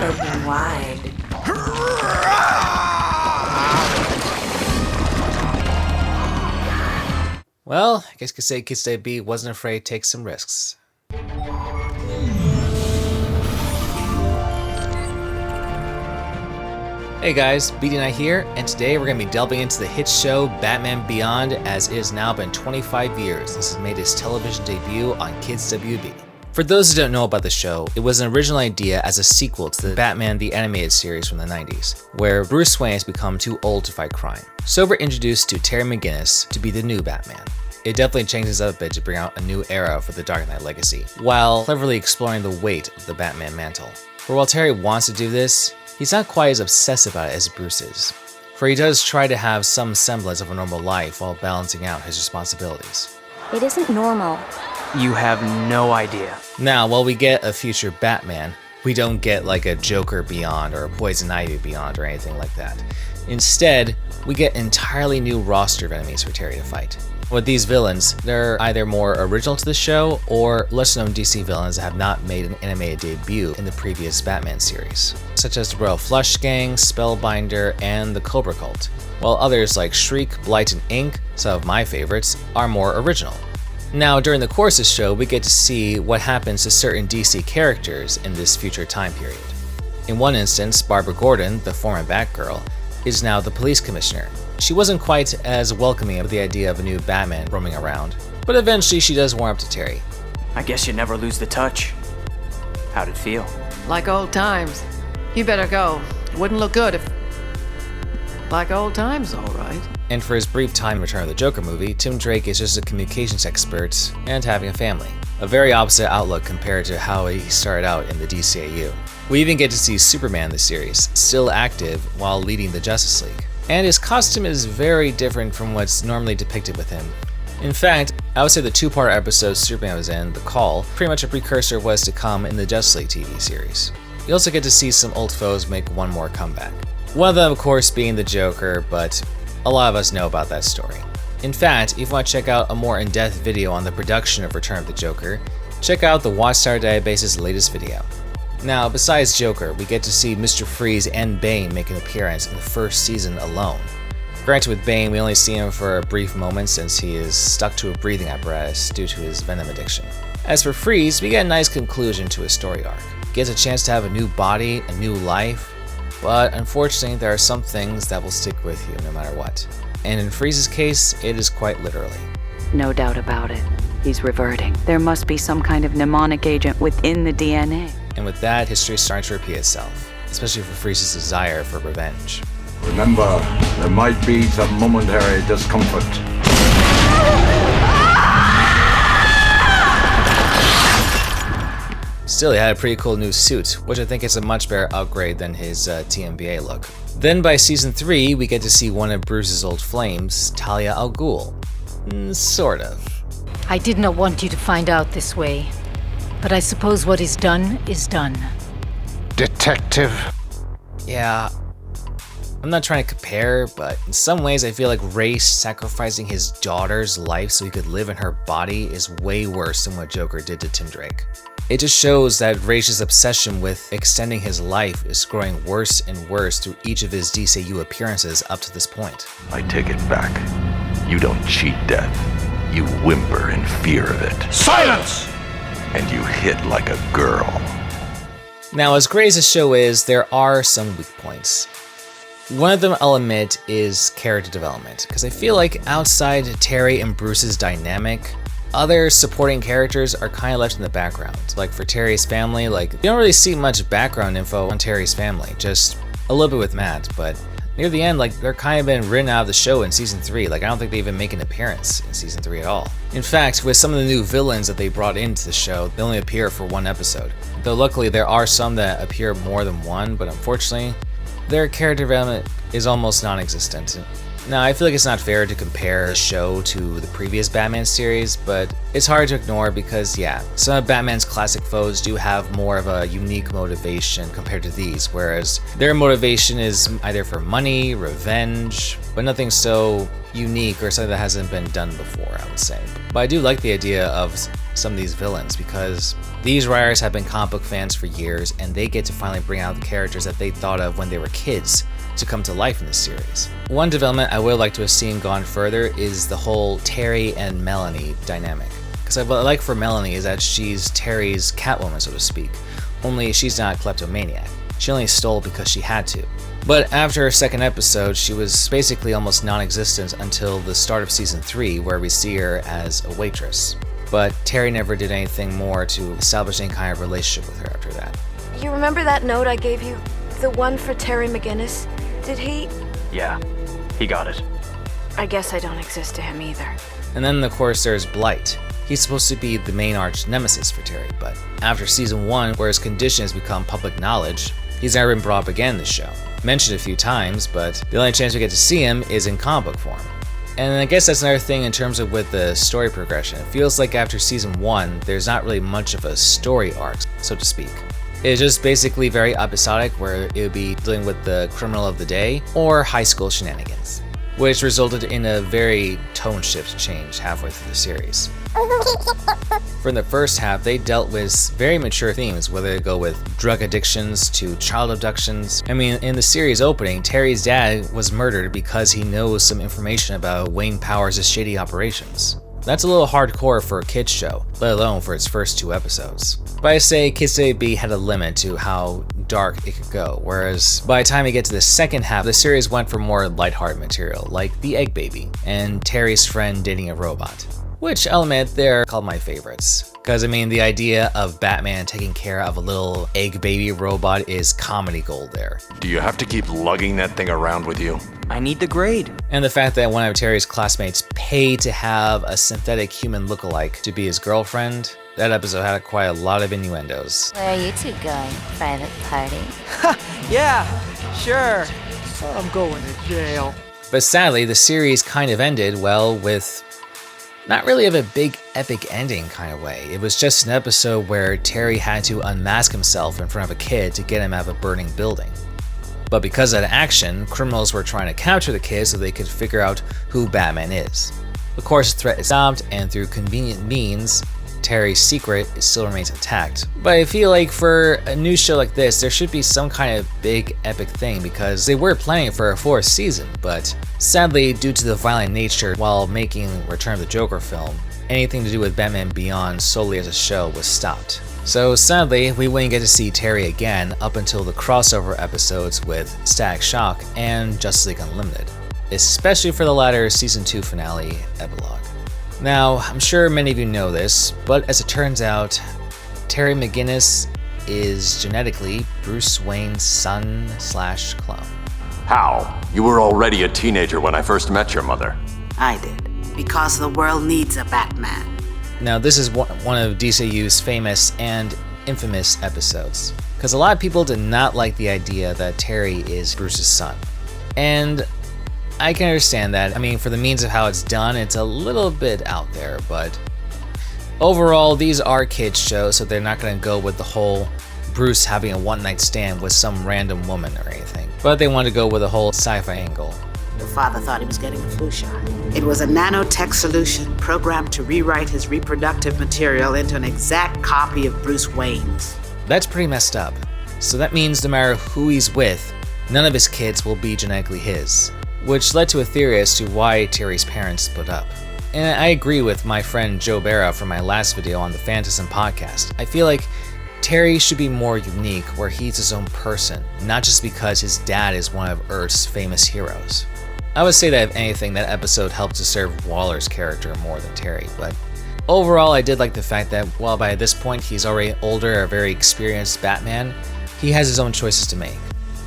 Open wide. Well, I guess you could say Kids Day B wasn't afraid to take some risks. Hey guys, BD9 here, and today we're going to be delving into the hit show Batman Beyond, as it has now been 25 years. This has made its television debut on Kids WB. For those who don't know about the show, it was an original idea as a sequel to the Batman the Animated Series from the 90s, where Bruce Wayne has become too old to fight crime. So we're introduced to Terry McGinnis to be the new Batman. It definitely changes up a bit to bring out a new era for the Dark Knight legacy, while cleverly exploring the weight of the Batman mantle. For while Terry wants to do this, he's not quite as obsessive about it as Bruce is, for he does try to have some semblance of a normal life while balancing out his responsibilities. It isn't normal. You have no idea. Now, while we get a future Batman, we don't get like a Joker Beyond or a Poison Ivy Beyond or anything like that. Instead, we get an entirely new roster of enemies for Terry to fight. With these villains, they're either more original to the show or lesser-known DC villains that have not made an animated debut in the previous Batman series, such as the Royal Flush Gang, Spellbinder, and the Cobra Cult, while others like Shriek, Blight, and Ink, some of my favorites, are more original. Now, during the course of the show, we get to see what happens to certain DC characters in this future time period. In one instance, Barbara Gordon, the former Batgirl, is now the police commissioner. She wasn't quite as welcoming of the idea of a new Batman roaming around, but eventually she does warm up to Terry. I guess you never lose the touch. How'd it feel? Like old times. You better go. It wouldn't look good if... Like old times, all right. And for his brief time in Return of the Joker movie, Tim Drake is just a communications expert and having a family. A very opposite outlook compared to how he started out in the DCAU. We even get to see Superman in the series, still active while leading the Justice League. And his costume is very different from what's normally depicted with him. In fact, I would say the two-part episode Superman was in, The Call, pretty much a precursor of what is to come in the Justice League TV series. You also get to see some old foes make one more comeback. One of them, of course, being the Joker, but a lot of us know about that story. In fact, if you want to check out a more in-depth video on the production of Return of the Joker, check out the Watchtower Database's latest video. Now, besides Joker, we get to see Mr. Freeze and Bane make an appearance in the first season alone. Granted, with Bane, we only see him for a brief moment since he is stuck to a breathing apparatus due to his venom addiction. As for Freeze, we get a nice conclusion to his story arc. He gets a chance to have a new body, a new life, but unfortunately there are some things that will stick with you no matter what. And in Freeze's case, it is quite literally. No doubt about it. He's reverting. There must be some kind of mnemonic agent within the DNA. And with that, history is starting to repeat itself, especially for Freeze's desire for revenge. Remember, there might be some momentary discomfort. Still, he had a pretty cool new suit, which I think is a much better upgrade than his TMBA look. Then by season 3, we get to see one of Bruce's old flames, Talia al Ghul. Sort of. I did not want you to find out this way, but I suppose what is done is done. Detective. Yeah, I'm not trying to compare, but in some ways I feel like Ra's sacrificing his daughter's life so he could live in her body is way worse than what Joker did to Tim Drake. It just shows that Ra's obsession with extending his life is growing worse and worse through each of his DCU appearances up to this point. I take it back. You don't cheat death. You whimper in fear of it. Silence! And you hit like a girl. Now, as great as the show is, there are some weak points. One of them, I'll admit, is character development, because I feel like outside Terry and Bruce's dynamic, other supporting characters are kind of left in the background. Like for Terry's family, you don't really see much background info on Terry's family, just a little bit with Matt, but near the end, they're kind of been written out of the show in season 3. I don't think they even make an appearance in season 3 at all. In fact, with some of the new villains that they brought into the show, they only appear for one episode. Though luckily there are some that appear more than one, but unfortunately, their character development is almost non-existent. Now, I feel like it's not fair to compare the show to the previous Batman series, but it's hard to ignore because, yeah, some of Batman's classic foes do have more of a unique motivation compared to these, whereas their motivation is either for money, revenge, but nothing so unique or something that hasn't been done before, I would say. But I do like the idea of some of these villains, because these writers have been comic book fans for years and they get to finally bring out the characters that they thought of when they were kids to come to life in this series. One development I would like to have seen gone further is the whole Terry and Melanie dynamic. Because what I like for Melanie is that she's Terry's Catwoman, so to speak, only she's not a kleptomaniac. She only stole because she had to. But after her second episode, she was basically almost non-existent until the start of season 3, where we see her as a waitress. But Terry never did anything more to establish any kind of relationship with her after that. You remember that note I gave you? The one for Terry McGinnis? Did he? Yeah, he got it. I guess I don't exist to him either. And then of course there's Blight. He's supposed to be the main arch nemesis for Terry, but after season 1, where his condition has become public knowledge, he's never been brought up again in this show. Mentioned a few times, but the only chance we get to see him is in comic book form. And I guess that's another thing in terms of with the story progression. It feels like after season 1, there's not really much of a story arc, so to speak. It's just basically very episodic, where it would be dealing with the criminal of the day or high school shenanigans, which resulted in a very tone shift change halfway through the series. For the first half, they dealt with very mature themes, whether they go with drug addictions to child abductions. I mean, in the series opening, Terry's dad was murdered because he knows some information about Wayne Powers' shady operations. That's a little hardcore for a kids show, let alone for its first 2 episodes. But I say Kids A&B had a limit to how dark it could go, whereas by the time we get to the second half, the series went for more lighthearted material, like The Egg Baby and Terry's friend dating a robot. Which I'll admit, they're called my favorites. Because I mean, the idea of Batman taking care of a little egg baby robot is comedy gold there. Do you have to keep lugging that thing around with you? I need the grade. And the fact that one of Terry's classmates paid to have a synthetic human lookalike to be his girlfriend, that episode had quite a lot of innuendos. Where are you two going? Private party? Yeah, sure. I'm going to jail. But sadly, the series kind of ended, well, with not really of a big epic ending kind of way. It was just an episode where Terry had to unmask himself in front of a kid to get him out of a burning building. But because of the action, criminals were trying to capture the kid so they could figure out who Batman is. Of course, the threat is stopped, and through convenient means, Terry's secret still remains intact. But I feel like for a new show like this, there should be some kind of big epic thing, because they were planning for a 4th season, but sadly, due to the violent nature while making Return of the Joker film, anything to do with Batman Beyond solely as a show was stopped. So sadly, we wouldn't get to see Terry again up until the crossover episodes with Static Shock and Justice League Unlimited, especially for the latter season 2 finale epilogue. Now, I'm sure many of you know this, but as it turns out, Terry McGinnis is genetically Bruce Wayne's son/clone. How? You were already a teenager when I first met your mother. I did, because the world needs a Batman. Now, this is one of DCU's famous and infamous episodes, because a lot of people did not like the idea that Terry is Bruce's son. And I can understand that. I mean, for the means of how it's done, it's a little bit out there, but overall, these are kids' shows, so they're not going to go with the whole Bruce having a one-night stand with some random woman or anything. But they want to go with a whole sci-fi angle. The father thought he was getting a flu shot. It was a nanotech solution programmed to rewrite his reproductive material into an exact copy of Bruce Wayne's. That's pretty messed up. So that means no matter who he's with, none of his kids will be genetically his, which led to a theory as to why Terry's parents split up. And I agree with my friend Joe Barra from my last video on the Phantasm podcast. I feel like Terry should be more unique, where he's his own person, not just because his dad is one of Earth's famous heroes. I would say that if anything, that episode helped to serve Waller's character more than Terry, but overall I did like the fact that while by this point he's already older, a very experienced Batman, he has his own choices to make.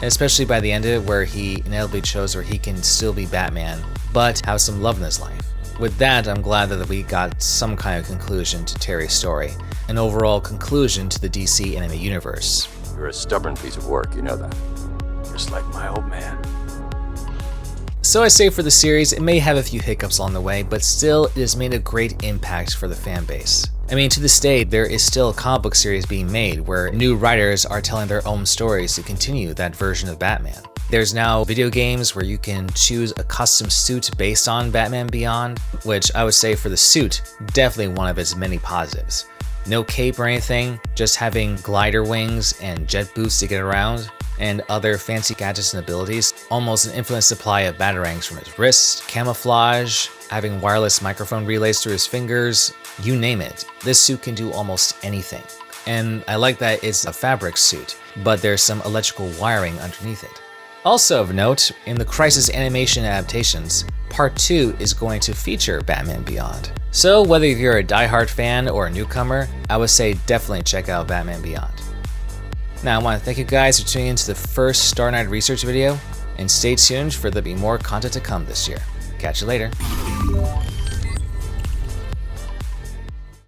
Especially by the end of it, where he inevitably chose where he can still be Batman, but have some love in his life. With that, I'm glad that we got some kind of conclusion to Terry's story, an overall conclusion to the DC anime universe. You're a stubborn piece of work, you know that. Just like my old man. So I say for the series, it may have a few hiccups along the way, but still it has made a great impact for the fan base. I mean, to this day, there is still a comic book series being made where new writers are telling their own stories to continue that version of Batman. There's now video games where you can choose a custom suit based on Batman Beyond, which I would say for the suit, definitely one of its many positives. No cape or anything, just having glider wings and jet boots to get around, and other fancy gadgets and abilities. Almost an infinite supply of batarangs from his wrist, camouflage, having wireless microphone relays through his fingers, you name it. This suit can do almost anything. And I like that it's a fabric suit, but there's some electrical wiring underneath it. Also of note, in the Crisis animation adaptations, Part 2 is going to feature Batman Beyond. So whether you're a diehard fan or a newcomer, I would say definitely check out Batman Beyond. Now I want to thank you guys for tuning into the first Star Knight research video, and stay tuned for there'll be more content to come this year. Catch you later.